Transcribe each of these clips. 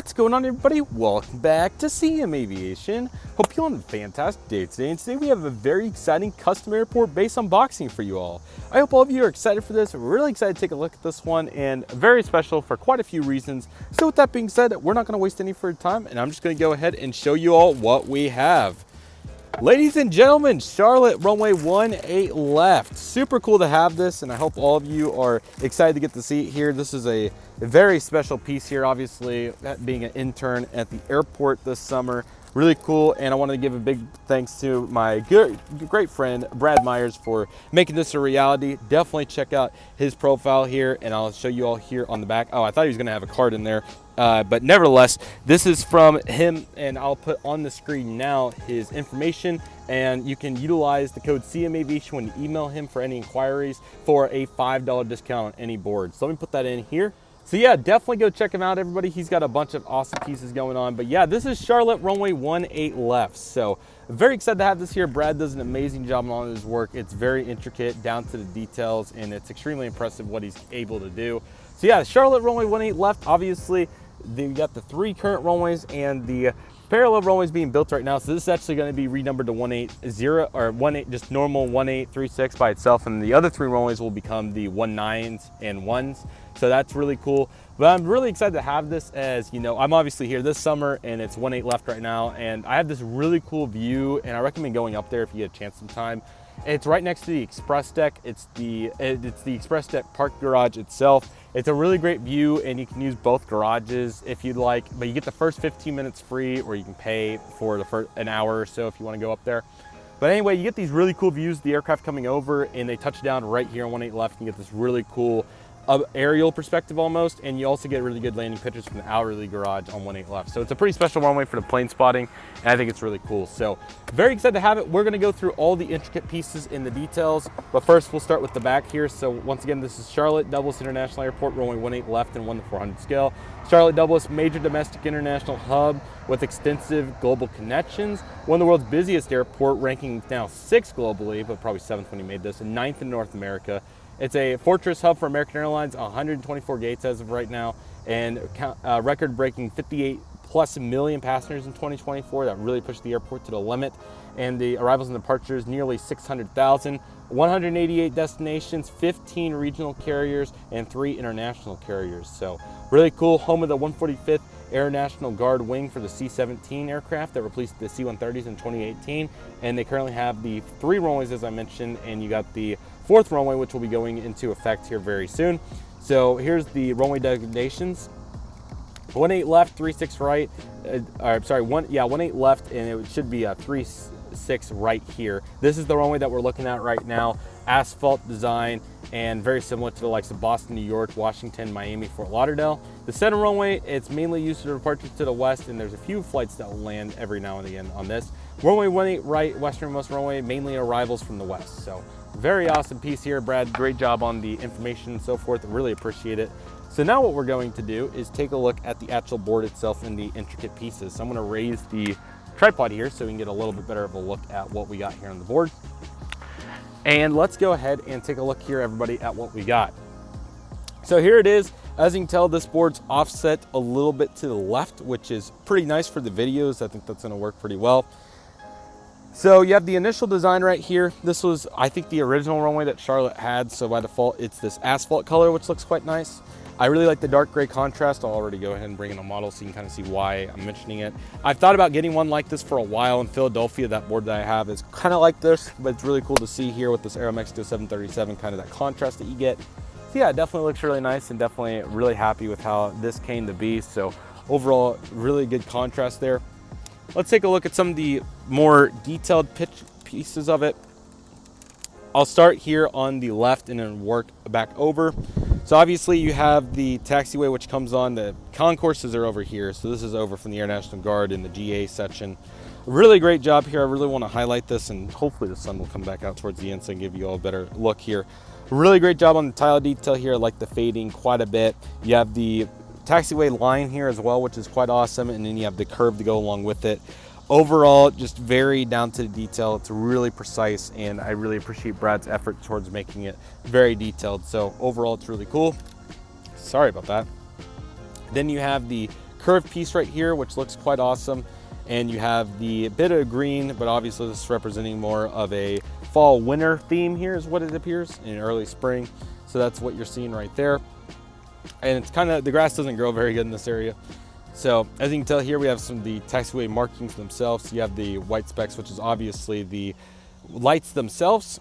What's going on, everybody? Welcome back to CM Aviation. Hope you're on a fantastic day today. And today we have a very exciting custom airport base unboxing for you all. I hope all of you are excited for this. We're really excited to take a look at this one, and very special for quite a few reasons. So with that being said, we're not going to waste any further time, and I'm just going to go ahead and show you all what we have. Ladies and gentlemen, Charlotte runway 18 left. Super cool to have this, and I hope all of you are excited to get to see it here. This is a very special piece here, obviously, being an intern at the airport this summer. Really cool, and I want to give a big thanks to my great friend Brad Myers for making this a reality. Definitely check out his profile here, and I'll show you all here on the back. Oh, I thought he was going to have a card in there. But nevertheless, this is from him, and I'll put on the screen now his information, and you can utilize the code CM Aviation when you email him for any inquiries for a $5 discount on any board. So let me put that in here. So yeah, definitely go check him out, everybody. He's got a bunch of awesome pieces going on. But yeah, this is Charlotte runway 18 left. So very excited to have this here. Brad does an amazing job on his work. It's very intricate, down to the details, and it's extremely impressive what he's able to do. So yeah, Charlotte runway 18 left, obviously. We got the 3 current runways and the parallel runways being built right now. So this is actually going to be renumbered to 180 or 18, just normal 1836 by itself, and the other 3 runways will become the 19s and 1s. So that's really cool. But I'm really excited to have this, as you know, I'm obviously here this summer and it's 18 left right now, and I have this really cool view, and I recommend going up there if you get a chance sometime. It's right next to the express deck. It's the express deck park garage itself. It's a really great view, and you can use both garages if you'd like, but you get the first 15 minutes free, or you can pay for the first an hour or so if you want to go up there. But anyway, you get these really cool views of the aircraft coming over, and they touch down right here on 18 left, and you get this really cool aerial perspective almost, and you also get really good landing pictures from the hourly garage on 18 left. So it's a pretty special runway for the plane spotting, and I think it's really cool. So very excited to have it. We're going to go through all the intricate pieces and the details, but first we'll start with the back here. So once again, this is Charlotte Douglas International Airport, runway 18 left and 1:400 scale. Charlotte Douglas, major domestic international hub with extensive global connections. One of the world's busiest airport, ranking now 6th globally, but probably 7th when he made this, and 9th in North America. It's a fortress hub for American Airlines, 124 gates as of right now, and record-breaking 58+ million passengers in 2024. That really pushed the airport to the limit. And the arrivals and departures, nearly 600,000, 188 destinations, 15 regional carriers, and 3 international carriers. So really cool. Home of the 145th Air National Guard wing for the C-17 aircraft that replaced the C-130s in 2018. And they currently have the 3 runways, as I mentioned, and you got the 4th runway, which will be going into effect here very soon. So here's the runway designations: 18 left, 36 right. 18 left, and it should be a 36 right here. This is the runway that we're looking at right now. Asphalt design, and very similar to the likes of Boston, New York, Washington, Miami, Fort Lauderdale. The center runway, it's mainly used for departures to the west, and there's a few flights that will land every now and again on this. Runway 18 right, westernmost runway, mainly arrivals from the west. So very awesome piece here, Brad. Great job on the information and so forth. Really appreciate it. So now what we're going to do is take a look at the actual board itself and the intricate pieces. So I'm going to raise the tripod here so we can get a little bit better of a look at what we got here on the board. And let's go ahead and take a look here, everybody, at what we got. So here it is. As you can tell, this board's offset a little bit to the left, which is pretty nice for the videos. I think that's going to work pretty well. So you have the initial design right here. This was, I think, the original runway that Charlotte had. So by default, it's this asphalt color, which looks quite nice. I really like the dark gray contrast. I'll already go ahead and bring in a model so you can kind of see why I'm mentioning it. I've thought about getting one like this for a while in Philadelphia. That board that I have is kind of like this, but it's really cool to see here with this Aero Mexico 737, kind of that contrast that you get. So yeah, it definitely looks really nice, and definitely really happy with how this came to be. So overall, really good contrast there. Let's take a look at some of the more detailed pieces of it. I'll start here on the left and then work back over. So obviously you have the taxiway, which comes on. The concourses are over here. So this is over from the Air National Guard in the GA section. Really great job here. I really want to highlight this, and hopefully the sun will come back out towards the end so I can give you all a better look here. Really great job on the tile detail here. I like the fading quite a bit. You have the taxiway line here as well, which is quite awesome, and then you have the curve to go along with it. Overall, just very down to the detail. It's really precise, and I really appreciate Brad's effort towards making it very detailed. So overall, it's really cool. Sorry about that. Then you have the curved piece right here, which looks quite awesome. And you have the bit of green, but obviously this is representing more of a fall winter theme here is what it appears, in early spring. So that's what you're seeing right there. And it's kind of, the grass doesn't grow very good in this area. So as you can tell here, we have some of the taxiway markings themselves. You have the white specks, which is obviously the lights themselves.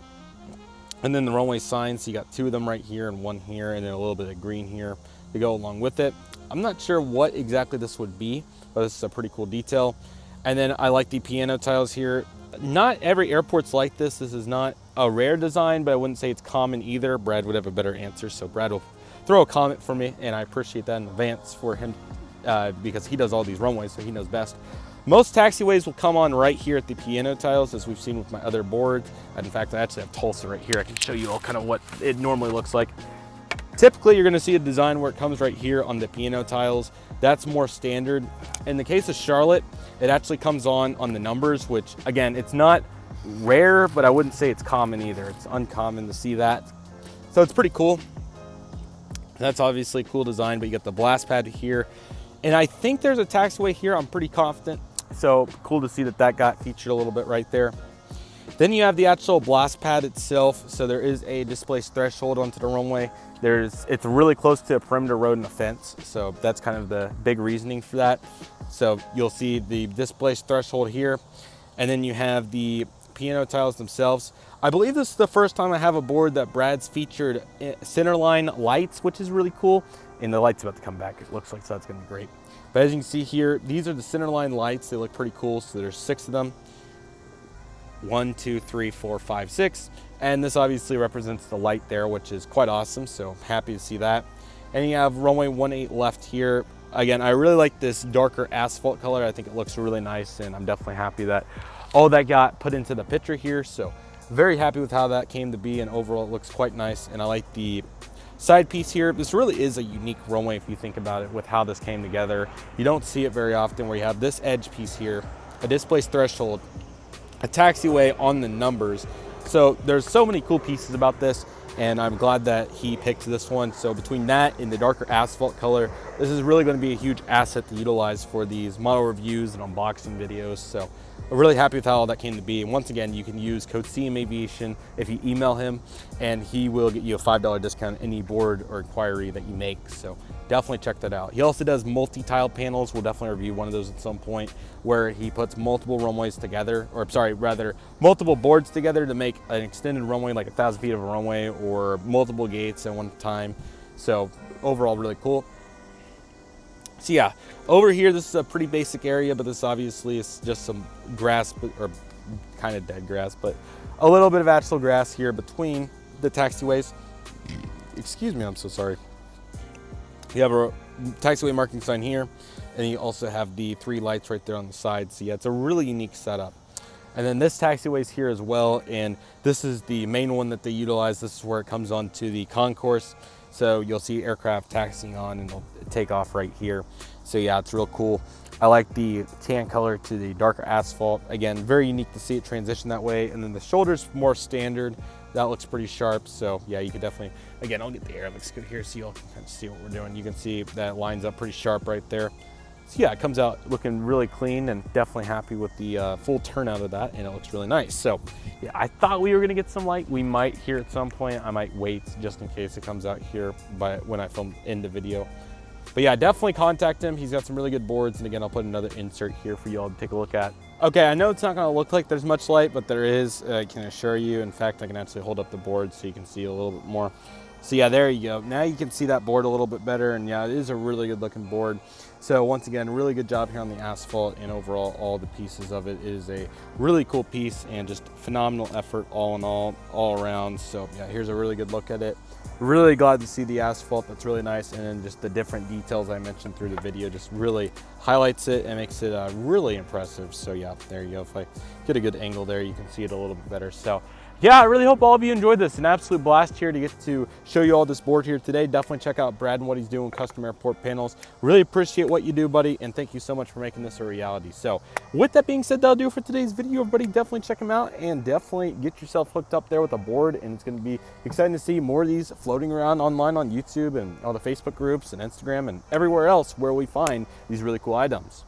And then the runway signs, so you got 2 of them right here and 1 here, and then a little bit of green here to go along with it. I'm not sure what exactly this would be, but this is a pretty cool detail. And then I like the piano tiles here. Not every airport's like this. This is not a rare design, but I wouldn't say it's common either. Brad would have a better answer, so Brad will throw a comment for me, and I appreciate that in advance for him because he does all these runways, so he knows best. Most taxiways will come on right here at the piano tiles, as we've seen with my other boards. And in fact, I actually have Tulsa right here. I can show you all kind of what it normally looks like. Typically, you're gonna see a design where it comes right here on the piano tiles. That's more standard. In the case of Charlotte, it actually comes on the numbers, which again, it's not rare, but I wouldn't say it's common either. It's uncommon to see that. So it's pretty cool. That's obviously a cool design, but you got the blast pad here. And I think there's a taxiway here, I'm pretty confident. So cool to see that that got featured a little bit right there. Then you have the actual blast pad itself. So there is a displaced threshold onto the runway. It's really close to a perimeter road and a fence. So that's kind of the big reasoning for that. So you'll see the displaced threshold here. And then you have the piano tiles themselves. I believe this is the first time I have a board that Brad's featured centerline lights, which is really cool. And the light's about to come back, it looks like, so that's gonna be great. But as you can see here, these are the centerline lights. They look pretty cool. So there's 6 of them. 1, 2, 3, 4, 5, 6. And this obviously represents the light there, which is quite awesome. So happy to see that. And you have runway 18 left here. Again, I really like this darker asphalt color. I think it looks really nice, and I'm definitely happy that all that got put into the picture here. So very happy with how that came to be, and overall it looks quite nice. And I like the side piece here. This really is a unique runway if you think about it with how this came together. You don't see it very often where you have this edge piece here, a displaced threshold, a taxiway on the numbers. So there's so many cool pieces about this, and I'm glad that he picked this one. So between that and the darker asphalt color, this is really going to be a huge asset to utilize for these model reviews and unboxing videos. So I'm really happy with how all that came to be. And once again, you can use code CMAviation if you email him, and he will get you a $5 discount any board or inquiry that you make. So definitely check that out. He also does multi-tile panels. We'll definitely review one of those at some point, where he puts multiple runways together, or sorry, rather multiple boards together to make an extended runway, like 1,000 feet of a runway, or multiple gates at one time. So overall, really cool. So yeah, over here, this is a pretty basic area, but this obviously is just some grass, or kind of dead grass, but a little bit of actual grass here between the taxiways. Excuse me, I'm so sorry. You have a taxiway marking sign here, and you also have the 3 lights right there on the side. So yeah, it's a really unique setup. And then this taxiway is here as well, and this is the main one that they utilize. This is where it comes onto the concourse. So you'll see aircraft taxiing on, and they'll take off right here. So yeah, it's real cool. I like the tan color to the darker asphalt. Again, very unique to see it transition that way. And then the shoulder's more standard. That looks pretty sharp. So yeah, you could definitely, again, I'll get the air, looks good here so you all can kind of see what we're doing. You can see that lines up pretty sharp right there. So yeah, it comes out looking really clean, and definitely happy with the full turnout of that, and it looks really nice. So yeah, I thought we were gonna get some light. We might here at some point. I might wait just in case it comes out here when I film in the video. But yeah, definitely contact him. He's got some really good boards, and again, I'll put another insert here for you all to take a look at. Okay, I know it's not gonna look like there's much light, but there is, I can assure you. In fact, I can actually hold up the board so you can see a little bit more. So yeah, there you go. Now you can see that board a little bit better, and yeah, it is a really good looking board. So once again, really good job here on the asphalt, and overall all the pieces of it is a really cool piece, and just phenomenal effort all in all around. So yeah, here's a really good look at it. Really glad to see the asphalt. That's really nice, and then just the different details I mentioned through the video just really highlights it and makes it really impressive. So yeah, there you go. If I get a good angle there, you can see it a little bit better. So yeah, I really hope all of you enjoyed this. An absolute blast here to get to show you all this board here today. Definitely check out Brad and what he's doing, Custom Airport Panels. Really appreciate what you do, buddy, and thank you so much for making this a reality. So with that being said, that'll do it for today's video, everybody. Definitely check him out and definitely get yourself hooked up there with a board, and it's going to be exciting to see more of these floating around online on YouTube and all the Facebook groups and Instagram and everywhere else where we find these really cool items.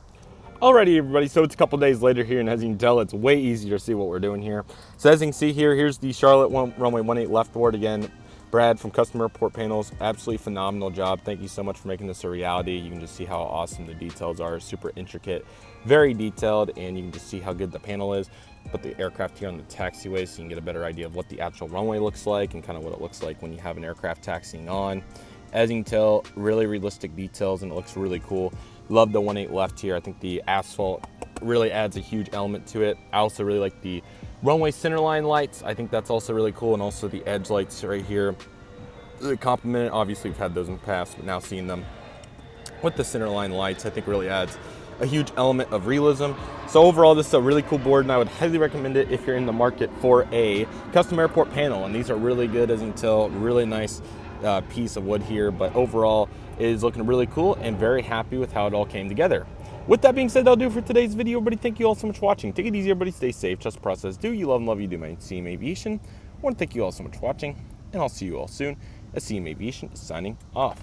Alrighty, everybody, so it's a couple days later here, and as you can tell, it's way easier to see what we're doing here. So as you can see here, here's the Charlotte runway 18 left board again. Brad from Custom Airport Panels, absolutely phenomenal job. Thank you so much for making this a reality. You can just see how awesome the details are, super intricate, very detailed, and you can just see how good the panel is. Put the aircraft here on the taxiway so you can get a better idea of what the actual runway looks like and kind of what it looks like when you have an aircraft taxiing on. As you can tell, really realistic details, and it looks really cool. Love the 18 left here. I think the asphalt really adds a huge element to it. I also really like the runway centerline lights. I think that's also really cool, and also the edge lights right here. Really complement it. Obviously, we've had those in the past, but now seeing them with the centerline lights, I think really adds a huge element of realism. So overall, this is a really cool board, and I would highly recommend it if you're in the market for a custom airport panel. And these are really good, as you can tell, really nice piece of wood here, but overall it is looking really cool, and very happy with how it all came together. With that being said, that'll do it for today's video, everybody. Thank you all so much for watching. Take it easy, everybody. Stay safe, trust the process. Do you love and love you do, my CM Aviation. I want to thank you all so much for watching, and I'll see you all soon as CM Aviation is signing off.